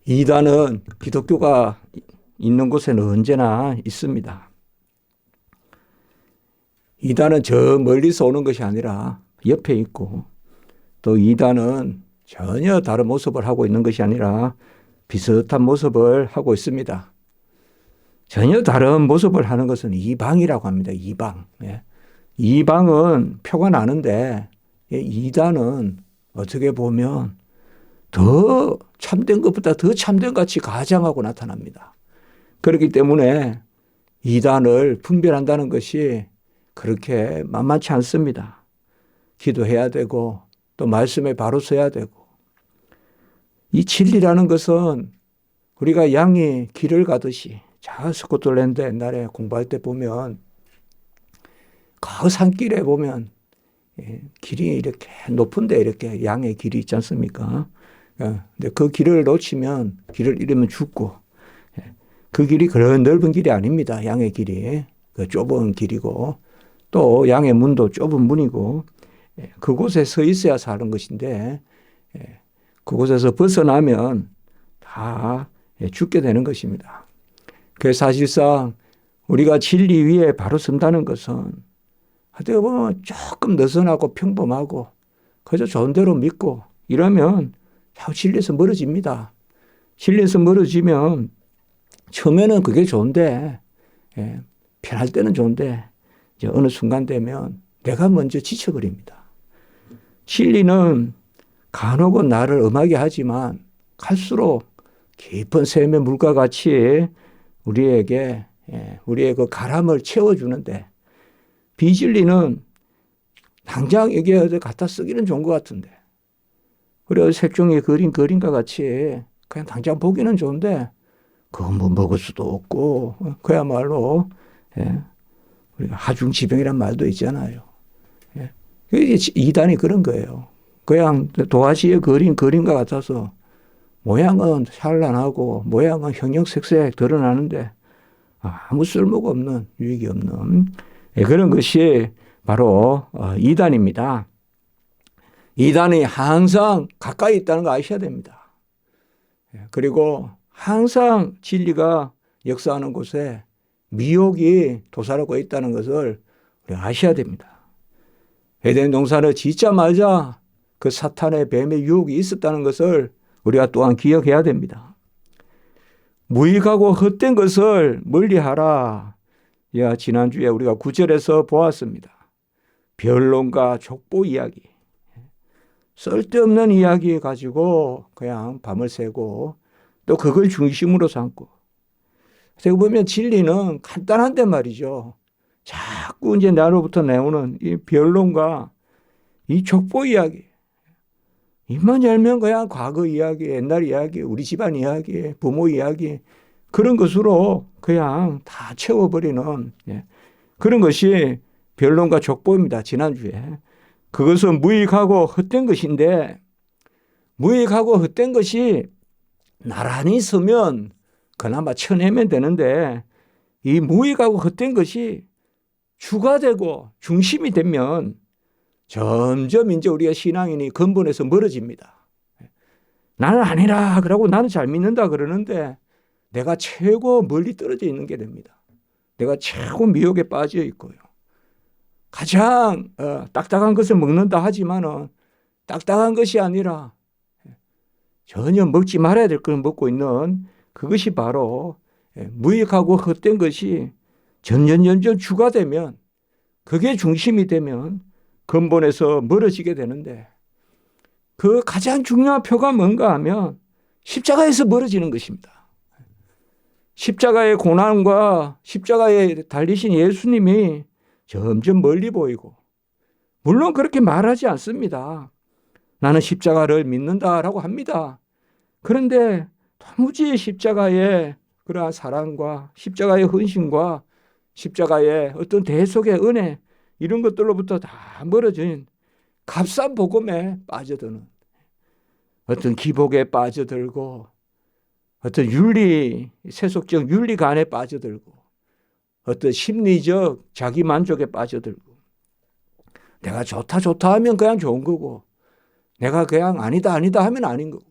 이단은 기독교가 있는 곳에는 언제나 있습니다. 이단은 저 멀리서 오는 것이 아니라 옆에 있고, 또 이단은 전혀 다른 모습을 하고 있는 것이 아니라 비슷한 모습을 하고 있습니다. 전혀 다른 모습을 하는 것은 이방이라고 합니다. 이방. 이방은 표가 나는데 이단은 어떻게 보면 더 참된 것보다 더 참된 같이 가장하고 나타납니다. 그렇기 때문에 이단을 분별한다는 것이 그렇게 만만치 않습니다. 기도해야 되고 또 말씀에 바로 서야 되고, 이 진리라는 것은 우리가 양이 길을 가듯이, 자 스코틀랜드 옛날에 공부할 때 보면 그 산길에 보면 길이 이렇게 높은데 이렇게 양의 길이 있지 않습니까? 근데 그 길을 놓치면 길을 잃으면 죽고, 그 길이 그런 넓은 길이 아닙니다. 양의 길이 그 좁은 길이고, 또 양의 문도 좁은 문이고, 그곳에 서 있어야 사는 것인데 그곳에서 벗어나면 다 죽게 되는 것입니다. 그래서 사실상 우리가 진리 위에 바로 선다는 것은 어떻게 보면 조금 느슨하고 평범하고 그저 좋은 대로 믿고 이러면 자꾸 진리에서 멀어집니다. 진리에서 멀어지면 처음에는 그게 좋은데, 편할 때는 좋은데 이제 어느 순간 되면 내가 먼저 지쳐버립니다. 진리는 간혹은 나를 엄하게 하지만 갈수록 깊은 샘의 물과 같이 우리에게 우리의 그 가람을 채워주는데, 비진리는 당장 이게 어디 갖다 쓰기는 좋은 것 같은데, 그래서 색종이 그린 그림과 같이 그냥 당장 보기는 좋은데 그건 뭐 먹을 수도 없고, 그야말로 우리가 하중지병이란 말도 있잖아요. 이게 이단이 그런 거예요. 그냥 도화지에 그린 그림과 같아서 모양은 찬란하고 모양은 형형색색 드러나는데 아무 쓸모가 없는, 유익이 없는 그런 것이 바로 이단입니다. 이단이 항상 가까이 있다는 거 아셔야 됩니다. 그리고 항상 진리가 역사하는 곳에 미혹이 도사하고 있다는 것을 우리가 아셔야 됩니다. 에덴 동산을 짓자마자 그 사탄의 뱀의 유혹이 있었다는 것을 우리가 또한 기억해야 됩니다. 무익하고 헛된 것을 멀리하라. 지난주에 우리가 9절에서 보았습니다. 변론과 족보 이야기, 쓸데없는 이야기 가지고 그냥 밤을 새고 또 그걸 중심으로 삼고, 제가 보면 진리는 간단한데 말이죠. 자꾸 이제 나로부터 나오는 이 변론과 이 족보 이야기, 입만 열면 그냥 과거 이야기, 옛날 이야기, 우리 집안 이야기, 부모 이야기, 그런 것으로 그냥 다 채워버리는 그런 것이 변론과 족보입니다. 지난주에. 그것은 무익하고 헛된 것인데, 무익하고 헛된 것이 나란히 서면 그나마 쳐내면 되는데, 이 무익하고 헛된 것이 주가 되고 중심이 되면 점점 이제 우리가 신앙인이 근본에서 멀어집니다. 나는 아니라 그러고 나는 잘 믿는다 그러는데 내가 최고 멀리 떨어져 있는 게 됩니다. 내가 최고 미혹에 빠져 있고요. 가장 딱딱한 것을 먹는다 하지만은 딱딱한 것이 아니라 전혀 먹지 말아야 될 걸 먹고 있는 그것이 바로 무익하고 헛된 것이 점점 주가 되면, 그게 중심이 되면 근본에서 멀어지게 되는데, 그 가장 중요한 표가 뭔가 하면 십자가에서 멀어지는 것입니다. 십자가의 고난과 십자가에 달리신 예수님이 점점 멀리 보이고, 물론 그렇게 말하지 않습니다. 나는 십자가를 믿는다라고 합니다. 그런데 도무지 십자가의 그러한 사랑과 십자가의 헌신과 십자가의 어떤 대속의 은혜, 이런 것들로부터 다 멀어진 값싼 복음에 빠져드는, 어떤 기복에 빠져들고, 어떤 세속적 윤리관에 빠져들고, 어떤 심리적 자기 만족에 빠져들고, 내가 좋다 하면 그냥 좋은 거고, 내가 그냥 아니다 하면 아닌 거고,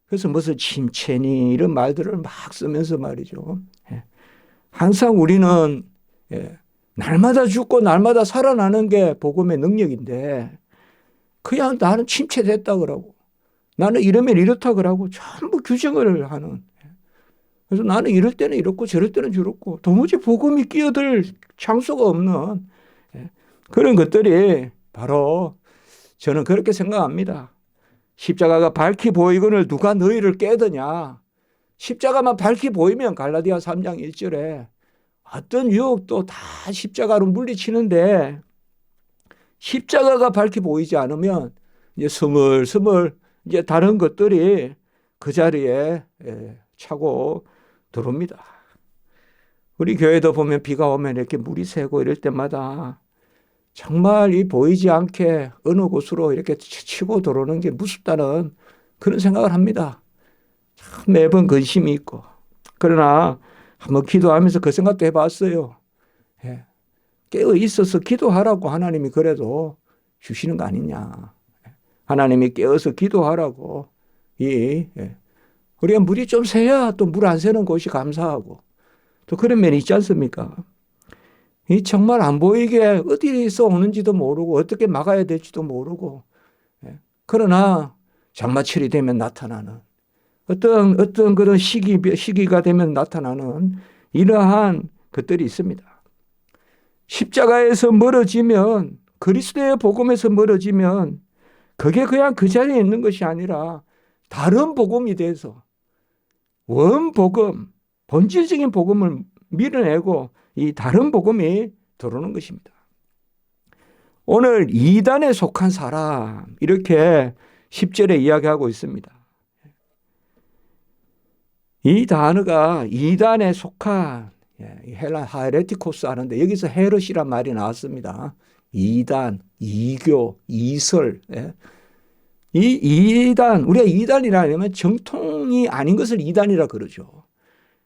그래서 무슨 침체니 이런 말들을 막 쓰면서 말이죠. 항상 우리는 날마다 죽고 날마다 살아나는 게 복음의 능력인데 그냥 나는 침체됐다 그러고 나는 이러면 이렇다 그러고 전부 규정을 하는. 그래서 나는 이럴 때는 이렇고 저럴 때는 저렇고 도무지 복음이 끼어들 장소가 없는 그런 것들이 바로 저는 그렇게 생각합니다. 십자가가 밝히 보이거늘 누가 너희를 깨드냐. 십자가만 밝히 보이면 갈라디아 3장 1절에 어떤 유혹도 다 십자가로 물리치는데 십자가가 밝히 보이지 않으면 이제 스물스물 이제 다른 것들이 그 자리에 차고 들어옵니다. 우리 교회도 보면 비가 오면 이렇게 물이 새고 이럴 때마다 정말 이 보이지 않게 어느 곳으로 이렇게 치고 들어오는 게 무섭다는 그런 생각을 합니다. 매번 근심이 있고. 그러나 한번 기도하면서 그 생각도 해봤어요. 깨어 있어서 기도하라고 하나님이 그래도 주시는 거 아니냐. 하나님이 깨어서 기도하라고. 우리가 물이 좀 새야 또 물 안 새는 곳이 감사하고 또 그런 면이 있지 않습니까? 이 정말 안 보이게 어디서 오는지도 모르고 어떻게 막아야 될지도 모르고 그러나 장마철이 되면 나타나는 어떤 그런 시기가 되면 나타나는 이러한 것들이 있습니다. 십자가에서 멀어지면 그리스도의 복음에서 멀어지면 그게 그냥 그 자리에 있는 것이 아니라 다른 복음이 돼서 원복음, 본질적인 복음을 밀어내고 이 다른 복음이 들어오는 것입니다. 오늘 이단에 속한 사람 이렇게 10절에 이야기하고 있습니다. 이 단어가 이단에 속한 헬라 하에레티코스 하는데 여기서 헤롯이란 말이 나왔습니다. 이단, 이교, 이설. 이 이단, 우리가 이단이라면 정통이 아닌 것을 이단이라 그러죠.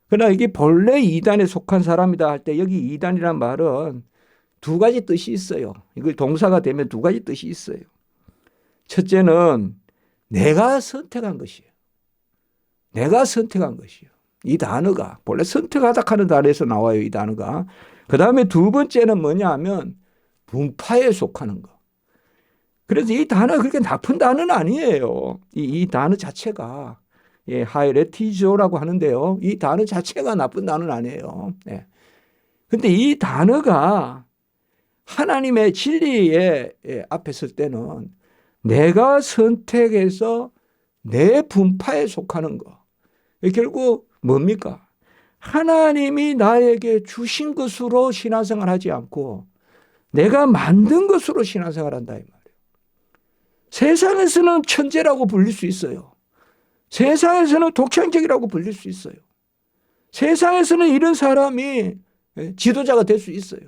그러나 이게 본래 이단에 속한 사람이다 할 때 여기 이단이란 말은 두 가지 뜻이 있어요. 이걸 동사가 되면 두 가지 뜻이 있어요. 첫째는 내가 선택한 것이에요. 내가 선택한 것이에요. 이 단어가 본래 선택하다 하는 단어에서 나와요. 이 단어가. 그 다음에 두 번째는 뭐냐 하면 분파에 속하는 거. 그래서 이 단어가 그렇게 나쁜 단어는 아니에요. 이 단어 자체가 하이레티조라고 하는데요. 이 단어 자체가 나쁜 단어는 아니에요. 그런데 이 단어가 하나님의 진리에 앞에 설 때는 내가 선택해서 내 분파에 속하는 거. 결국 뭡니까? 하나님이 나에게 주신 것으로 신앙생활 하지 않고 내가 만든 것으로 신앙생활 한다 이 말이에요. 세상에서는 천재라고 불릴 수 있어요. 세상에서는 독창적이라고 불릴 수 있어요. 세상에서는 이런 사람이 지도자가 될 수 있어요.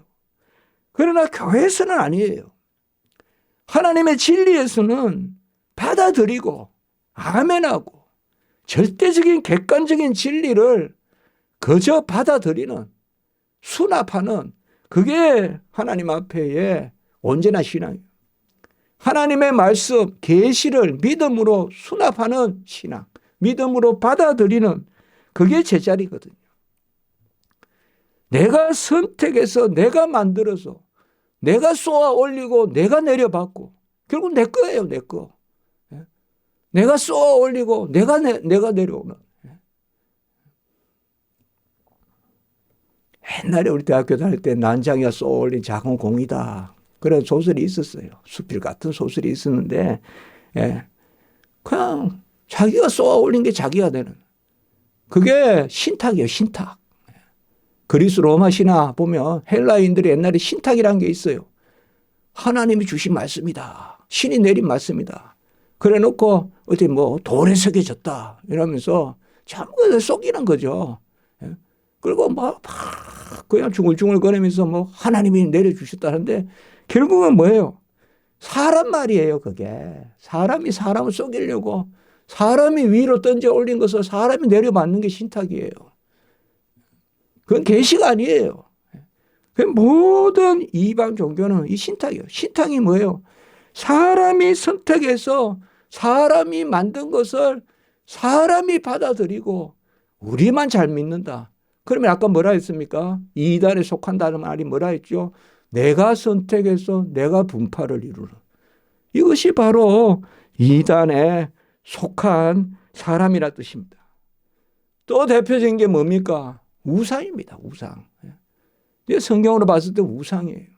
그러나 교회에서는 아니에요. 하나님의 진리에서는 받아들이고 아멘하고 절대적인 객관적인 진리를 그저 받아들이는 수납하는 그게 하나님 앞에의 온전한 신앙이에요. 하나님의 말씀, 계시를 믿음으로 수납하는 신앙, 믿음으로 받아들이는 그게 제자리거든요. 내가 선택해서 내가 만들어서 내가 쏘아 올리고 내가 내려받고 결국 내 거예요. 내 거. 내가 쏘아 올리고 내가 내려오는. 옛날에 우리 대학교 다닐 때 난장이가 쏘아 올린 작은 공이다. 그런 소설이 있었어요. 수필 같은 소설이 있었는데 그냥 자기가 쏘아 올린 게 자기가 되는. 그게 신탁이에요. 신탁. 그리스 로마 신화 보면 헬라인들이 옛날에 신탁이라는 게 있어요. 하나님이 주신 말씀이다. 신이 내린 말씀이다. 그래 놓고 어디 뭐 돌에 새겨졌다 이러면서 전부 속이는 거죠. 그리고 막 그냥 중얼중얼 거리면서 뭐 하나님이 내려주셨다는데 결국은 뭐예요? 사람 말이에요. 그게. 사람이 사람을 속이려고 사람이 위로 던져 올린 것을 사람이 내려받는 게 신탁이에요. 그건 계시가 아니에요. 모든 이방 종교는 이 신탁이에요. 신탁이 뭐예요? 사람이 선택해서 사람이 만든 것을 사람이 받아들이고 우리만 잘 믿는다. 그러면 아까 뭐라 했습니까? 이단에 속한다는 말이 뭐라 했죠? 내가 선택해서 내가 분파를 이루라. 이것이 바로 이단에 속한 사람이라 뜻입니다. 또 대표적인 게 뭡니까? 우상입니다. 우상. 성경으로 봤을 때 우상이에요.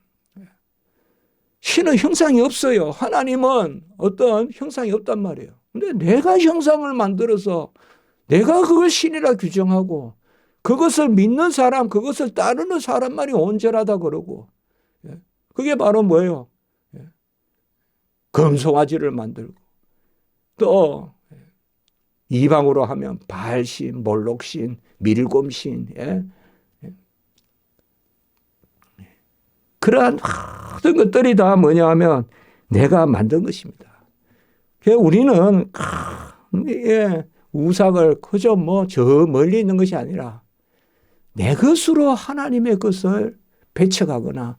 신은 형상이 없어요. 하나님은 어떤 형상이 없단 말이에요. 근데 내가 형상을 만들어서 내가 그걸 신이라 규정하고 그것을 믿는 사람, 그것을 따르는 사람만이 온전하다 그러고, 그게 바로 뭐예요? 금송아지를 만들고 또 이방으로 하면 바알신, 몰록신, 밀곰신, 그러한 모든 것들이 다 뭐냐 하면 내가 만든 것입니다. 우리는 우상을 그저 저 멀리 있는 것이 아니라 내 것으로 하나님의 것을 배척하거나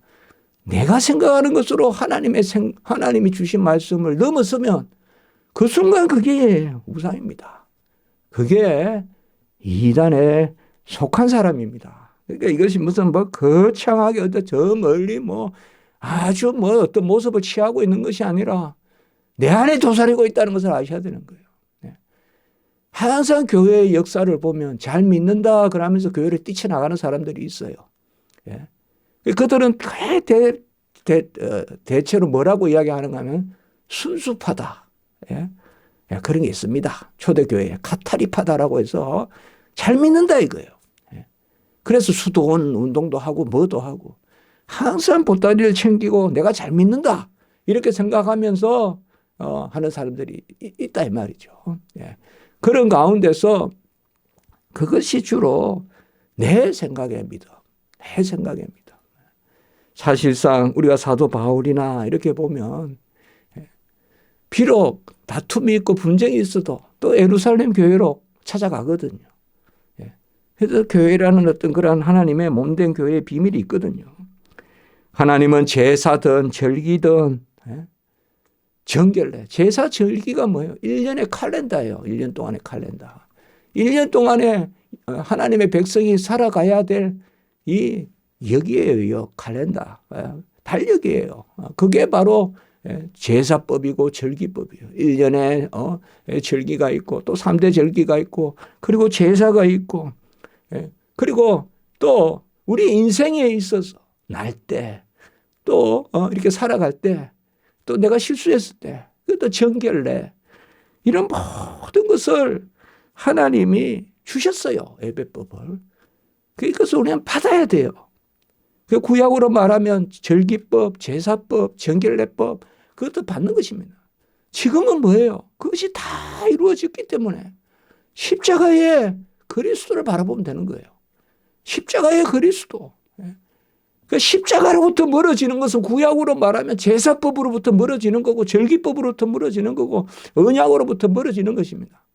내가 생각하는 것으로 하나님이 주신 말씀을 넘어서면 그 순간 그게 우상입니다. 그게 이단에 속한 사람입니다. 그러니까 이것이 무슨 거창하게 저 멀리 아주 어떤 모습을 취하고 있는 것이 아니라 내 안에 도사리고 있다는 것을 아셔야 되는 거예요. 항상 교회의 역사를 보면 잘 믿는다 그러면서 교회를 뛰쳐나가는 사람들이 있어요. 그들은 대체로 뭐라고 이야기하는가 하면 순수파다. 그런 게 있습니다. 초대교회에 카타리파다라고 해서 잘 믿는다 이거예요. 그래서 수도원 운동도 하고 뭐도 하고 항상 보따리를 챙기고 내가 잘 믿는다 이렇게 생각하면서 하는 사람들이 있다 이 말이죠. 그런 가운데서 그것이 주로 내 생각의 믿음, 내 생각의 믿음. 사실상 우리가 사도 바울이나 이렇게 보면 비록 다툼이 있고 분쟁이 있어도 또 예루살렘 교회로 찾아가거든요. 그래서 교회라는 어떤 그런 하나님의 몸된 교회의 비밀이 있거든요. 하나님은 제사든 절기든 정결례. 제사 절기가 뭐예요? 1년의 칼렌다예요. 1년 동안의 칼렌다. 1년 동안에 하나님의 백성이 살아가야 될 이 여기에요. 칼렌다. 달력이에요. 그게 바로 제사법이고 절기법이에요. 1년에 절기가 있고 또 3대 절기가 있고 그리고 제사가 있고 그리고 또 우리 인생에 있어서 날 때 또 이렇게 살아갈 때 또 내가 실수했을 때 또 정결례 이런 모든 것을 하나님이 주셨어요. 예배법을. 그것을 우리는 받아야 돼요. 그 구약으로 말하면 절기법, 제사법, 정결례법 그것도 받는 것입니다. 지금은 뭐예요? 그것이 다 이루어졌기 때문에 십자가에 그리스도를 바라보면 되는 거예요. 십자가의 그리스도. 그 십자가로부터 멀어지는 것은 구약으로 말하면 제사법으로부터 멀어지는 거고 절기법으로부터 멀어지는 거고 언약으로부터 멀어지는 것입니다.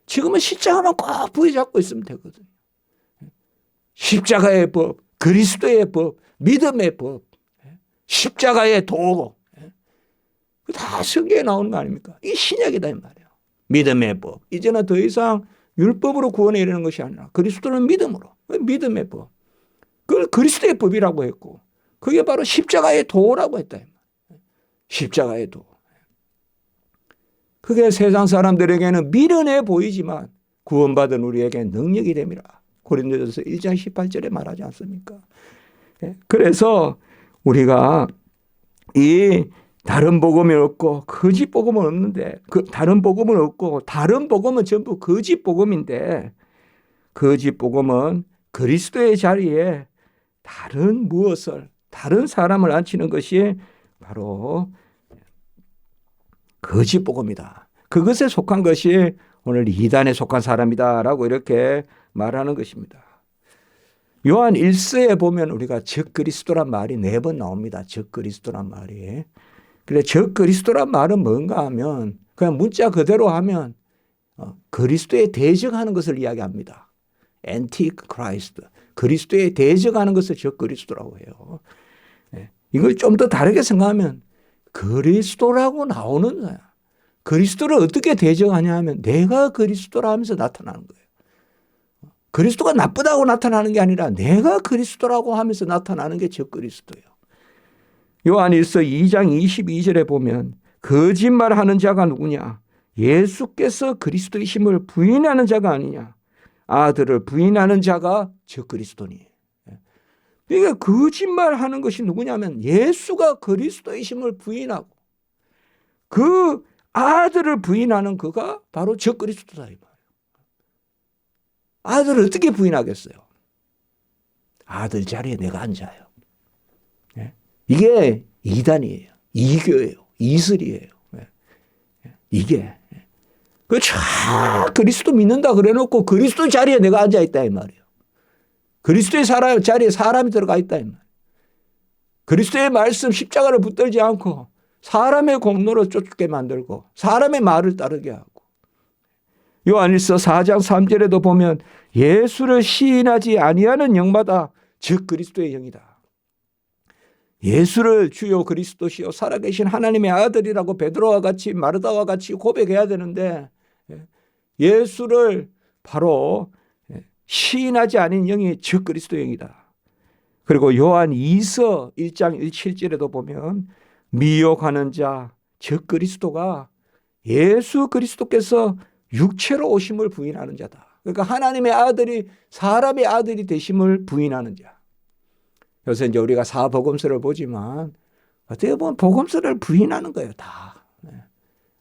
지금은 십자가만 꼭 부여잡고 있으면 되거든요. 십자가의 법, 그리스도의 법, 믿음의 법, 십자가의 도. 다 성경에 나오는 거 아닙니까? 이게 신약이다 이 말이에요. 믿음의 법. 이제는 더 이상 율법으로 구원에 이르는 것이 아니라 그리스도는 믿음으로. 믿음의 법. 그걸 그리스도의 법이라고 했고 그게 바로 십자가의 도라고 했다. 십자가의 도. 그게 세상 사람들에게는 미련해 보이지만 구원받은 우리에게 능력이 됨이라. 고린도전서 1장 18절에 말하지 않습니까? 그래서 우리가 이 다른 복음이 없고 거짓 복음은 없는데 다른 복음은 없고 다른 복음은 전부 거짓 복음인데 거짓 복음은 그리스도의 자리에 다른 무엇을 다른 사람을 앉히는 것이 바로 거짓 복음이다. 그것에 속한 것이 오늘 이단에 속한 사람이다라고 이렇게 말하는 것입니다. 요한 1서에 보면 우리가 적그리스도란 말이 4번 나옵니다. 적그리스도란 말이. 그래 적그리스도란 말은 뭔가 하면 그냥 문자 그대로 하면 그리스도에 대적하는 것을 이야기합니다. 엔티크라이스트. 그리스도에 대적하는 것을 적그리스도라고 해요. 이걸 좀 더 다르게 생각하면 그리스도라고 나오는 거야. 그리스도를 어떻게 대정하냐 하면 내가 그리스도라 하면서 나타나는 거예요. 그리스도가 나쁘다고 나타나는 게 아니라 내가 그리스도라고 하면서 나타나는 게 저 그리스도예요. 요한일서 2장 22절에 보면 거짓말하는 자가 누구냐? 예수께서 그리스도의 힘을 부인하는 자가 아니냐? 아들을 부인하는 자가 저 그리스도니. 그러니까 거짓말하는 것이 누구냐면 예수가 그리스도의 힘을 부인하고 그 아들을 부인하는 그가 바로 저 그리스도다 이 말이에요. 아들을 어떻게 부인하겠어요? 아들 자리에 내가 앉아요. 이게 이단이에요. 이교예요. 이슬이에요. 이게. 그리스도 믿는다 그래 놓고 그리스도 자리에 내가 앉아 있다 이 말이에요. 그리스도의 자리에 사람이 들어가 있다 이 말이에요. 그리스도의 말씀 십자가를 붙들지 않고 사람의 공로로 쫓게 만들고 사람의 말을 따르게 하고 요한일서 4장 3절에도 보면 예수를 시인하지 아니하는 영마다 즉 그리스도의 영이다. 예수를 주요 그리스도시요 살아계신 하나님의 아들이라고 베드로와 같이 마르다와 같이 고백해야 되는데 예수를 바로 시인하지 않은 영이 즉 그리스도의 영이다. 그리고 요한 2서 1장 7절에도 보면 미혹하는 자 즉 그리스도가 예수 그리스도께서 육체로 오심을 부인하는 자다. 그러니까 하나님의 아들이 사람의 아들이 되심을 부인하는 자. 그래서 이제 우리가 사복음서를 보지만 어떻게 보면 복음서를 부인하는 거예요. 다.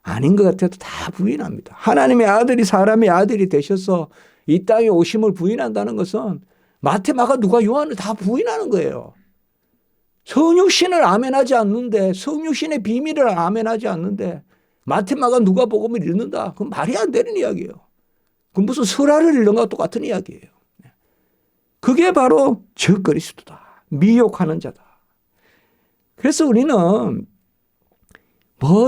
아닌 것 같아도 다 부인합니다. 하나님의 아들이 사람의 아들이 되셔서 이 땅에 오심을 부인한다는 것은 마태, 마가, 누가, 요한을 다 부인하는 거예요. 성육신을 아멘하지 않는데 성육신의 비밀을 아멘하지 않는데 마태, 마가, 누가 복음을 읽는다. 그건 말이 안 되는 이야기예요. 그건 무슨 설화를 읽는 것과 똑같은 이야기예요. 그게 바로 저 그리스도다. 미혹하는 자다. 그래서 우리는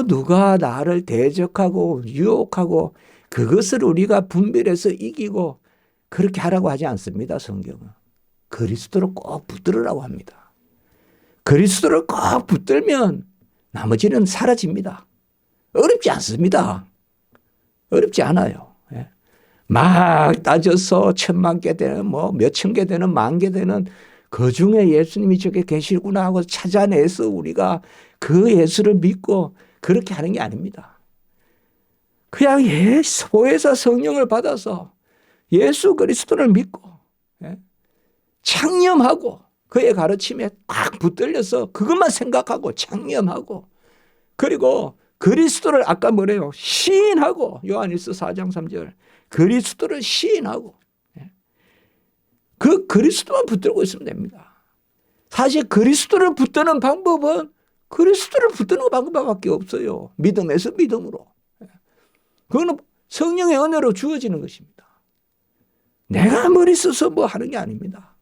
누가 나를 대적하고 유혹하고 그것을 우리가 분별해서 이기고 그렇게 하라고 하지 않습니다. 성경은. 그리스도를 꼭 붙들으라고 합니다. 그리스도를 꼭 붙들면 나머지는 사라집니다. 어렵지 않습니다. 어렵지 않아요. 막 따져서 1000만 개 되는 몇천 개 되는 10,000개 되는 그 중에 예수님이 저게 계시구나 하고 찾아내서 우리가 그 예수를 믿고 그렇게 하는 게 아닙니다. 그냥 보혜사 성령을 받아서 예수 그리스도를 믿고 창념하고 그의 가르침에 딱 붙들려서 그것만 생각하고 창념하고 그리고 그리스도를 아까 뭐래요? 시인하고 요한일서 4장 3절 그리스도를 시인하고 그 그리스도만 붙들고 있으면 됩니다. 사실 그리스도를 붙드는 방법은 그리스도를 붙드는 방법밖에 없어요. 믿음에서 믿음으로. 그거는 성령의 은혜로 주어지는 것입니다. 내가 머리 써서 하는 게 아닙니다.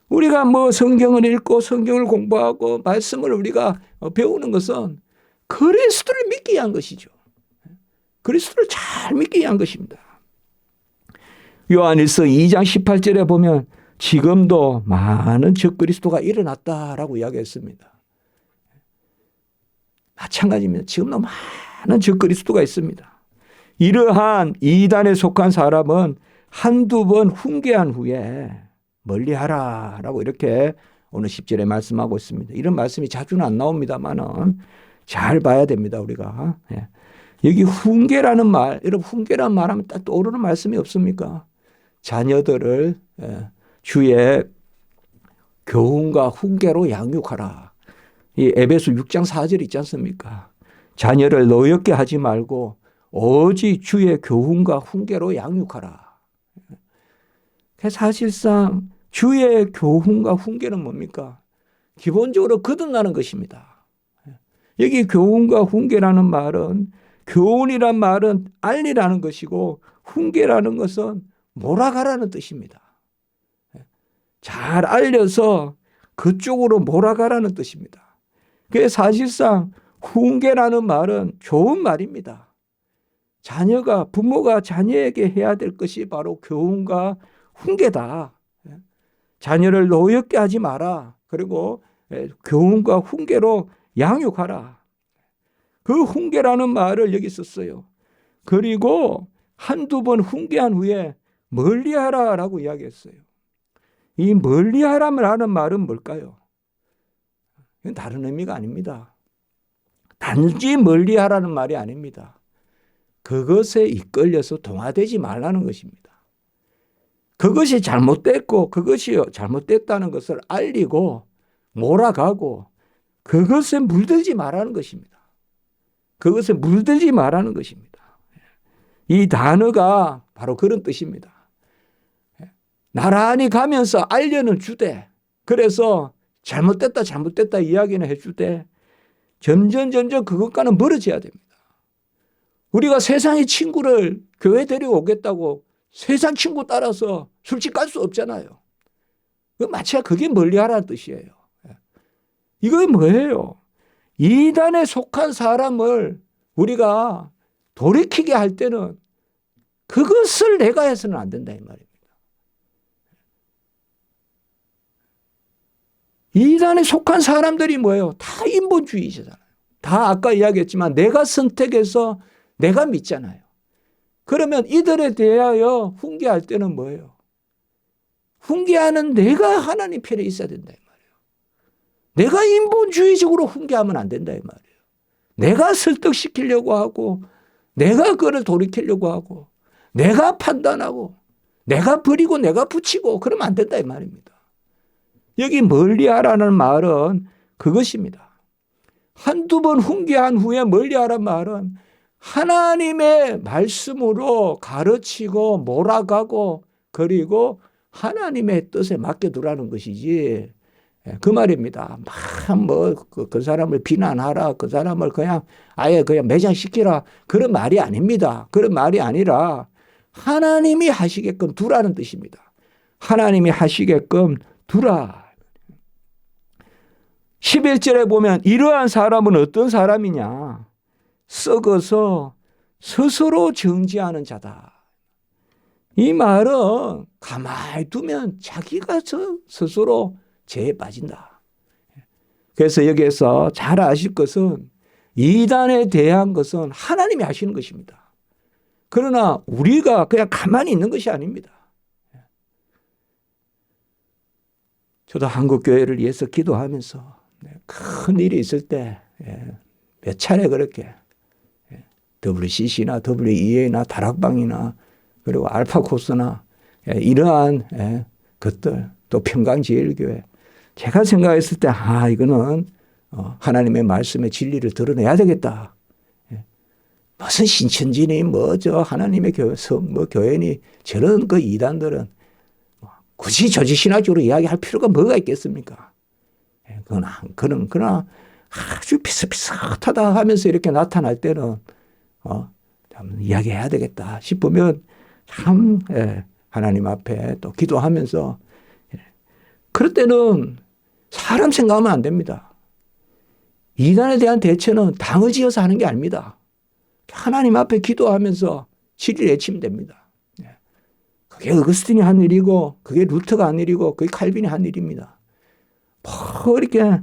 우리가 성경을 읽고 성경을 공부하고 말씀을 우리가 배우는 것은 그리스도를 믿기 위한 것이죠. 그리스도를 잘 믿기 위한 것입니다. 요한일서 2장 18절에 보면 지금도 많은 적그리스도가 일어났다라고 이야기했습니다. 마찬가지입니다. 지금도 많은 적그리스도가 있습니다. 이러한 이단에 속한 사람은 한두 번 훈계한 후에 멀리하라라고 이렇게 오늘 10절에 말씀하고 있습니다. 이런 말씀이 자주는 안 나옵니다만은 잘 봐야 됩니다. 우리가. 여기 훈계라는 말, 여러분 훈계라는 말하면 딱 떠오르는 말씀이 없습니까? 자녀들을 주의 교훈과 훈계로 양육하라. 이 에베소 6장 4절 있지 않습니까? 자녀를 노엽게 하지 말고 오직 주의 교훈과 훈계로 양육하라. 사실상 주의 교훈과 훈계는 뭡니까? 기본적으로 거듭나는 것입니다. 여기 교훈과 훈계라는 말은 교훈이란 말은 알리라는 것이고 훈계라는 것은 몰아가라는 뜻입니다. 잘 알려서 그쪽으로 몰아가라는 뜻입니다. 그래서 사실상 훈계라는 말은 좋은 말입니다. 부모가 자녀에게 해야 될 것이 바로 교훈과 훈계다. 자녀를 노엽게 하지 마라. 그리고 교훈과 훈계로 양육하라. 그 훈계라는 말을 여기 썼어요. 그리고 한두 번 훈계한 후에 멀리하라라고 이야기했어요. 이 멀리하라는 말은 뭘까요? 이건 다른 의미가 아닙니다. 단지 멀리하라는 말이 아닙니다. 그것에 이끌려서 동화되지 말라는 것입니다. 그것이 잘못됐고 그것이 잘못됐다는 것을 알리고 몰아가고 그것에 물들지 말라는 것입니다. 그것에 물들지 말라는 것입니다. 이 단어가 바로 그런 뜻입니다. 나란히 가면서 알려는 주되, 그래서 잘못됐다 이야기는 해주되 점점 그것과는 멀어져야 됩니다. 우리가 세상의 친구를 교회 데려오겠다고 세상 친구 따라서 술집 갈 수 없잖아요. 마치 그게 멀리하라는 뜻이에요. 이거 뭐예요? 이단에 속한 사람을 우리가 돌이키게 할 때는 그것을 내가 해서는 안 된다 이 말입니다. 이단에 속한 사람들이 뭐예요? 다 인본주의자잖아요. 다 아까 이야기했지만 내가 선택해서 내가 믿잖아요. 그러면 이들에 대하여 훈계할 때는 뭐예요? 훈계하는 내가 하나님 편에 있어야 된다 이 말이에요. 내가 인본주의적으로 훈계하면 안 된다 이 말이에요. 내가 설득시키려고 하고 내가 그를 돌이키려고 하고 내가 판단하고 내가 버리고 내가 붙이고 그러면 안 된다 이 말입니다. 여기 멀리하라는 말은 그것입니다. 한두 번 훈계한 후에 멀리하라는 말은 하나님의 말씀으로 가르치고 몰아가고 그리고 하나님의 뜻에 맡겨두라는 것이지 그 말입니다. 그 사람을 비난하라, 그 사람을 아예 매장시키라 그런 말이 아닙니다. 그런 말이 아니라 하나님이 하시게끔 두라는 뜻입니다. 하나님이 하시게끔 두라. 11절에 보면 이러한 사람은 어떤 사람이냐? 썩어서 스스로 정지하는 자다. 이 말은 가만히 두면 자기가 스스로 죄에 빠진다. 그래서 여기에서 잘 아실 것은 이단에 대한 것은 하나님이 하시는 것입니다. 그러나 우리가 그냥 가만히 있는 것이 아닙니다. 저도 한국교회를 위해서 기도하면서 큰 일이 있을 때 몇 차례 그렇게 WCC나 WEA나 다락방이나 그리고 알파코스나 이러한 것들 또 평강제일교회 제가 생각했을 때 이거는 하나님의 말씀의 진리를 드러내야 되겠다. 무슨 신천지니 하나님의 교회 교회니 저런 그 이단들은 굳이 조직신학적으로 이야기할 필요가 뭐가 있겠습니까? 그러나 아주 비슷비슷하다 하면서 이렇게 나타날 때는 이야기해야 되겠다 싶으면 참 하나님 앞에 또 기도하면서 그럴 때는 사람 생각하면 안 됩니다. 이단에 대한 대처는 당을 지어서 하는 게 아닙니다. 하나님 앞에 기도하면서 진리를 외치면 됩니다. 그게 어거스틴이 한 일이고 그게 루터가 한 일이고 그게 칼빈이 한 일입니다. 이렇게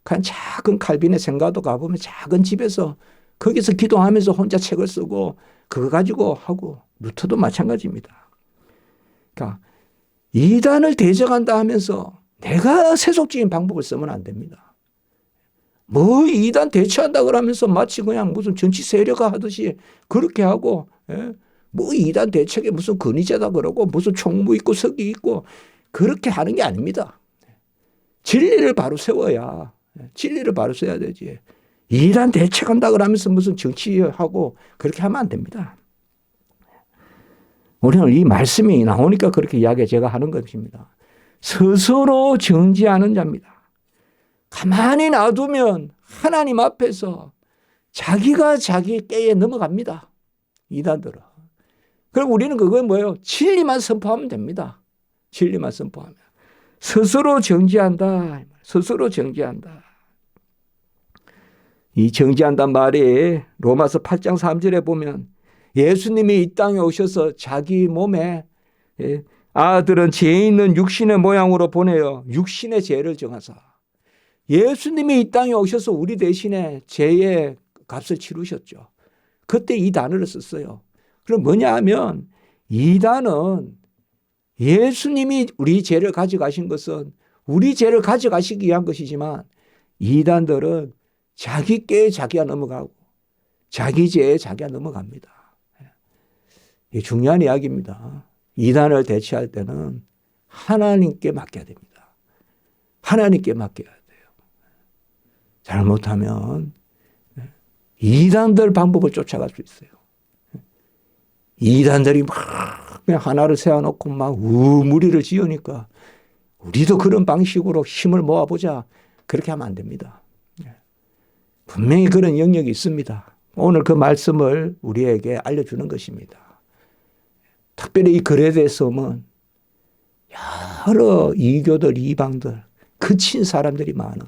작은 칼빈의 생가도 가보면 작은 집에서 거기서 기도하면서 혼자 책을 쓰고 그거 가지고 하고 루터도 마찬가지입니다. 그러니까 이단을 대적한다 하면서 내가 세속적인 방법을 쓰면 안 됩니다. 이단 대처한다 그러면서 마치 그냥 무슨 정치 세력화 하듯이 그렇게 하고 이단 대책에 무슨 근위자다 그러고 무슨 총무 있고 석이 있고 그렇게 하는 게 아닙니다. 진리를 바로 세워야 되지. 이단 대책한다 그러면서 무슨 정치하고 그렇게 하면 안 됩니다. 우리는 이 말씀이 나오니까 그렇게 이야기 제가 하는 것입니다. 스스로 정지하는 자입니다. 가만히 놔두면 하나님 앞에서 자기가 자기 깨에 넘어갑니다. 이단들은. 그럼 우리는 그건 뭐예요? 진리만 선포하면 됩니다. 진리만 선포하면. 스스로 정지한다. 스스로 정지한다. 이 정지한다는 말이 로마서 8장 3절에 보면 예수님이 이 땅에 오셔서 자기 몸에 아들은 죄 있는 육신의 모양으로 보내어 육신의 죄를 정하사 예수님이 이 땅에 오셔서 우리 대신에 죄의 값을 치르셨죠. 그때 이 단어를 썼어요. 그럼 뭐냐 하면 이 단어는 예수님이 우리 죄를 가져가신 것은 우리 죄를 가져가시기 위한 것이지만 이단들은 자기 꾀에 자기가 넘어가고 자기 죄에 자기가 넘어갑니다. 이게 중요한 이야기입니다. 이단을 대처할 때는 하나님께 맡겨야 됩니다. 하나님께 맡겨야 돼요. 잘못하면 이단들 방법을 쫓아갈 수 있어요. 이단들이 막 그냥 하나를 세워놓고 막 무리를 지으니까 우리도 그런 방식으로 힘을 모아보자. 그렇게 하면 안 됩니다. 분명히 그런 영역이 있습니다. 오늘 그 말씀을 우리에게 알려주는 것입니다. 특별히 이 거레데 섬은 여러 이교들, 이방들, 그친 사람들이 많은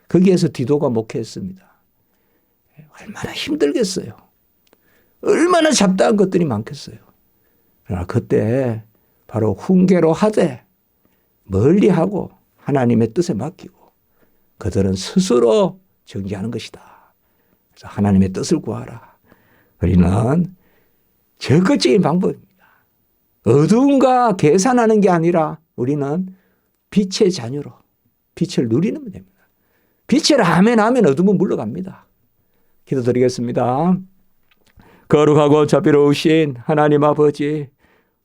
거기에서 디도가 목회했습니다. 얼마나 힘들겠어요. 얼마나 잡다한 것들이 많겠어요. 그러나 그때 바로 훈계로 하되 멀리하고 하나님의 뜻에 맡기고 그들은 스스로 정지하는 것이다. 그래서 하나님의 뜻을 구하라. 우리는 적극적인 방법입니다. 어두움과 계산하는 게 아니라 우리는 빛의 자녀로 빛을 누리는 겁니다. 빛을 하면 어둠은 물러갑니다. 기도드리겠습니다. 거룩하고 자비로우신 하나님 아버지,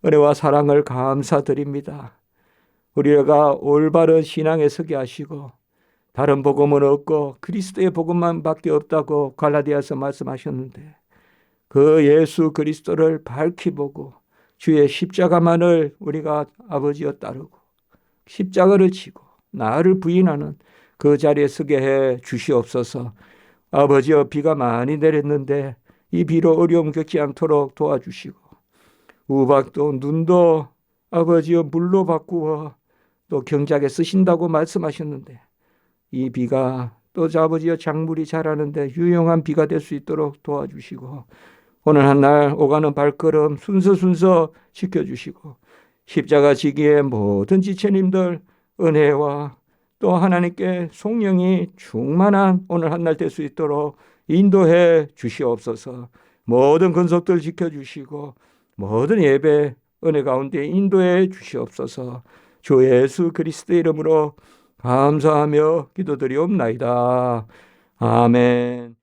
은혜와 사랑을 감사드립니다. 우리가 올바른 신앙에 서게 하시고 다른 복음은 없고 그리스도의 복음만 밖에 없다고 갈라디아서 말씀하셨는데 그 예수 그리스도를 밝히 보고 주의 십자가만을 우리가 아버지여 따르고 십자가를 지고 나를 부인하는 그 자리에 서게 해 주시옵소서. 아버지여, 비가 많이 내렸는데 이 비로 어려움 겪지 않도록 도와주시고 우박도 눈도 아버지여 물로 바꾸어 또 경작에 쓰신다고 말씀하셨는데 이 비가 또 아버지여 작물이 자라는데 유용한 비가 될 수 있도록 도와주시고 오늘 한 날 오가는 발걸음 순서 지켜주시고 십자가 지기의 모든 지체님들 은혜와 또 하나님께 성령이 충만한 오늘 한 날 될 수 있도록 인도해 주시옵소서. 모든 건속들 지켜주시고 모든 예배 은혜 가운데 인도해 주시옵소서. 주 예수 그리스도의 이름으로 감사하며 기도드리옵나이다. 아멘.